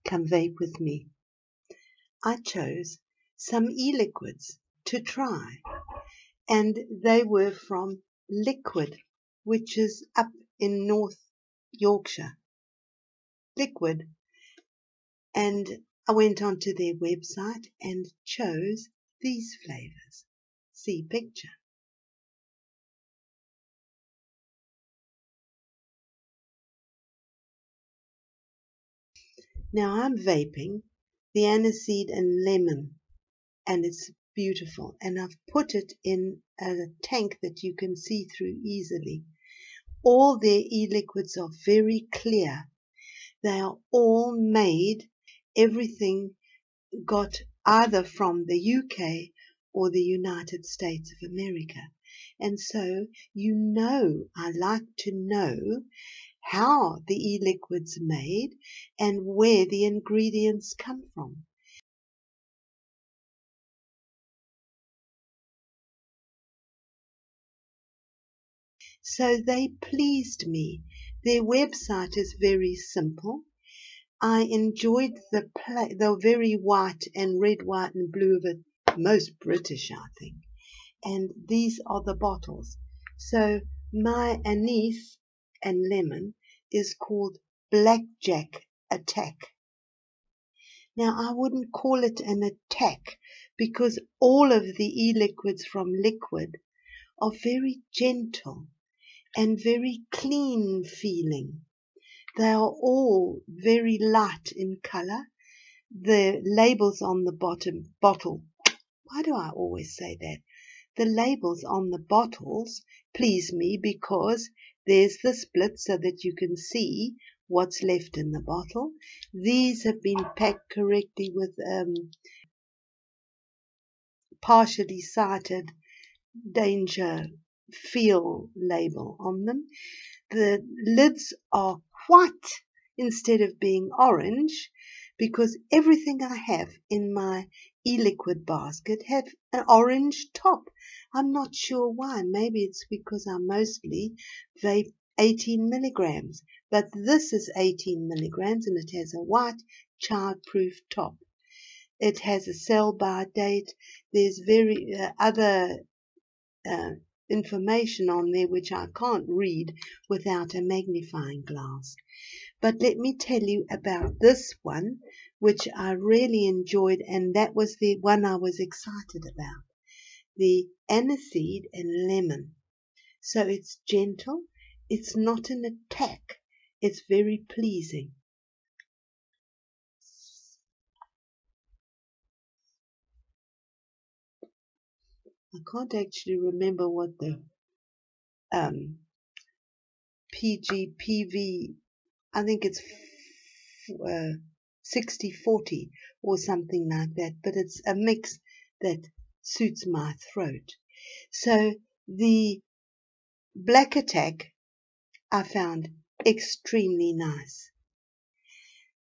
come vape with me. I chose some e-liquids to try, and they were from LickWid, which is up in North Yorkshire. LickWid. And I went onto their website and chose these flavors. See picture. Now I'm vaping the aniseed and lemon, and it's beautiful, and I've put it in a tank that you can see through easily. All their e-liquids are very clear. They are all made, everything got either from the UK or the United States of America. And so, you know, I like to know how the e-liquid's made and where the ingredients come from. So they pleased me. Their website is very simple. I enjoyed the very white and red, white and blue of it, most British, I think. And these are the bottles. So my anise and lemon is called Blackjack Attack. Now I wouldn't call it an attack because all of the e-liquids from LickWid are very gentle and very clean feeling. They are all very light in color. The labels on the bottle, why do I always say that? The labels on the bottles please me because there's the split so that you can see what's left in the bottle. These have been packed correctly with partially sighted danger feel label on them. The lids are white instead of being orange because everything I have in my e-liquid basket have an orange top. I'm not sure why. Maybe it's because I mostly vape 18 milligrams, but this is 18 milligrams and it has a white child-proof top. It has a sell-by date. There's other information on there which I can't read without a magnifying glass. But let me tell you about this one, which I really enjoyed, and that was the one I was excited about. The aniseed and lemon. So it's gentle, it's not an attack, it's very pleasing. I can't actually remember what the PGPV, I think it's 60-40 or something like that, but it's a mix that suits my throat. So the Black Attack I found extremely nice.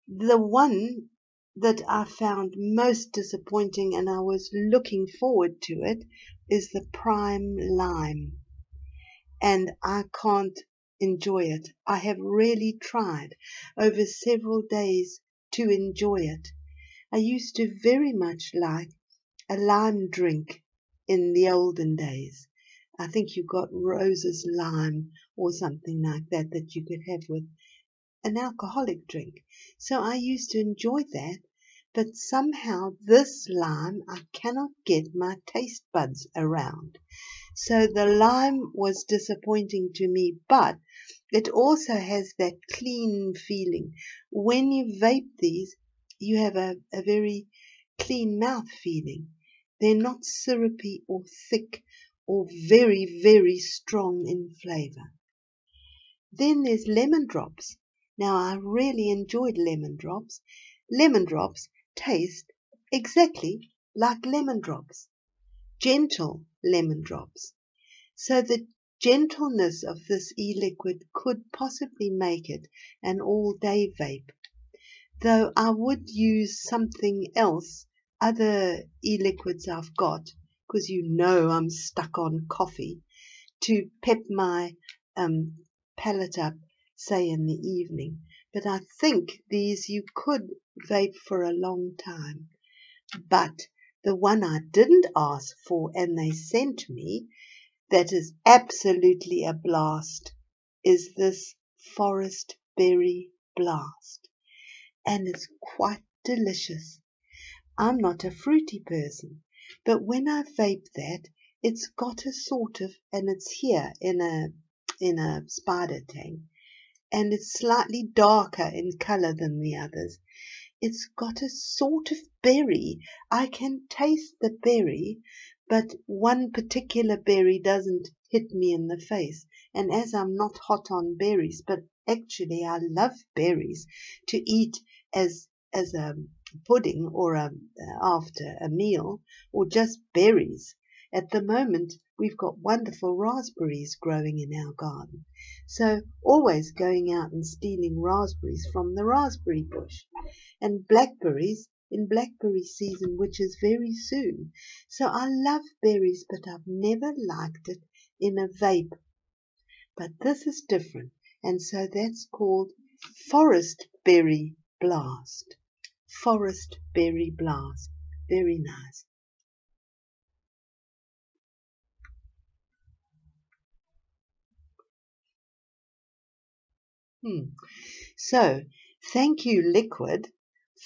The one that I found most disappointing, and I was looking forward to it, is the Pime Lime, and I can't enjoy it. I have really tried over several days to enjoy it. I used to very much like a lime drink in the olden days. I think you got Rose's lime or something like that that you could have with an alcoholic drink. So I used to enjoy that, but somehow this lime I cannot get my taste buds around. So the lime was disappointing to me, but it also has that clean feeling. When you vape these, you have a very clean mouth feeling. They're not syrupy or thick or very, very strong in flavor. Then there's lemon drops. Now I really enjoyed lemon drops. Lemon drops taste exactly like lemon drops. Gentle lemon drops. So the gentleness of this e-liquid could possibly make it an all-day vape. Though I would use something else, other e-liquids I've got, because you know I'm stuck on coffee, to pep my palate up, say in the evening. But I think these you could vape for a long time. But the one I didn't ask for and they sent me, that is absolutely a blast, is this Forest Berry Blast. And it's quite delicious. I'm not a fruity person, but when I vape that, it's got a sort of, and it's here in a spider tang, and it's slightly darker in color than the others. It's got a sort of berry. I can taste the berry, but one particular berry doesn't hit me in the face. And as I'm not hot on berries, but actually I love berries to eat as a pudding or after a meal, or just berries. At the moment, we've got wonderful raspberries growing in our garden. So always going out and stealing raspberries from the raspberry bush. And blackberries in blackberry season, which is very soon. So I love berries, but I've never liked it in a vape. But this is different, and so that's called Forest Berry Blast. Forest Berry Blast. Very nice. So, thank you, LickWid,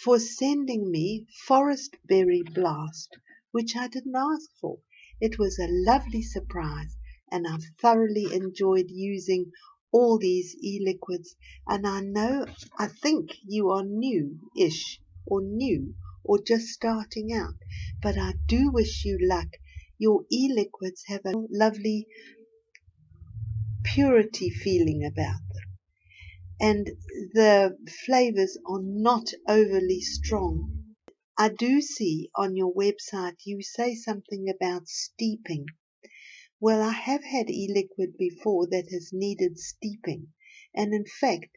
for sending me Forest Berry Blast, which I didn't ask for. It was a lovely surprise, and I've thoroughly enjoyed using all these e-liquids. And I think you are new-ish, or new, or just starting out. But I do wish you luck. Your e-liquids have a lovely purity feeling about them, and the flavors are not overly strong. I do see on your website you say something about steeping. Well, I have had e-liquid before that has needed steeping, and in fact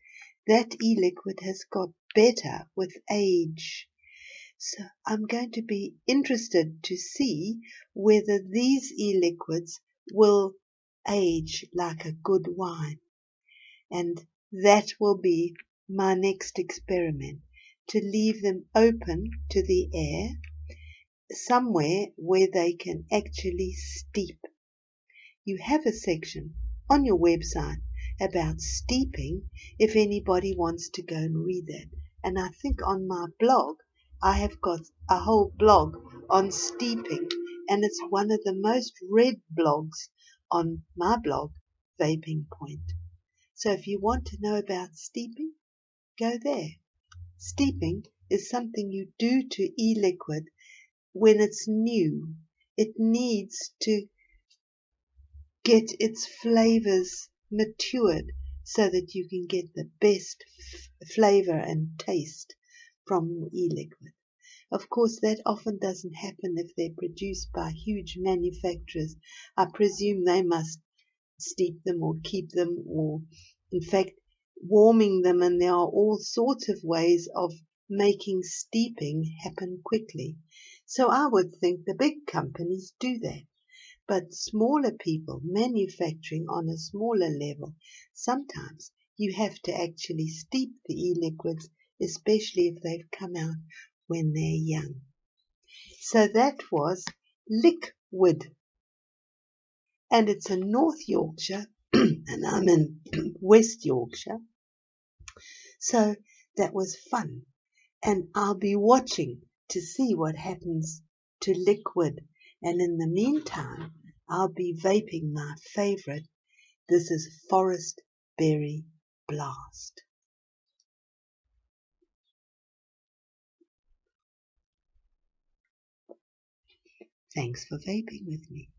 that e-liquid has got better with age. So I'm going to be interested to see whether these e-liquids will age like a good wine. And that will be my next experiment, to leave them open to the air, somewhere where they can actually steep. You have a section on your website about steeping if anybody wants to go and read that. And I think on my blog, I have got a whole blog on steeping, and it's one of the most read blogs on my blog, Vaping Point. So if you want to know about steeping, go there. Steeping is something you do to e-liquid when it's new. It needs to get its flavors matured so that you can get the best flavor and taste from e-liquid. Of course, that often doesn't happen if they're produced by huge manufacturers. I presume they must steep them or keep them, or in fact warming them, and there are all sorts of ways of making steeping happen quickly. So I would think the big companies do that. But smaller people manufacturing on a smaller level, sometimes you have to actually steep the e-liquids, especially if they've come out when they're young. So that was LickWid. And it's in North Yorkshire, and I'm in West Yorkshire. So that was fun. And I'll be watching to see what happens to LickWid. And in the meantime, I'll be vaping my favorite. This is Forest Berry Blast. Thanks for vaping with me.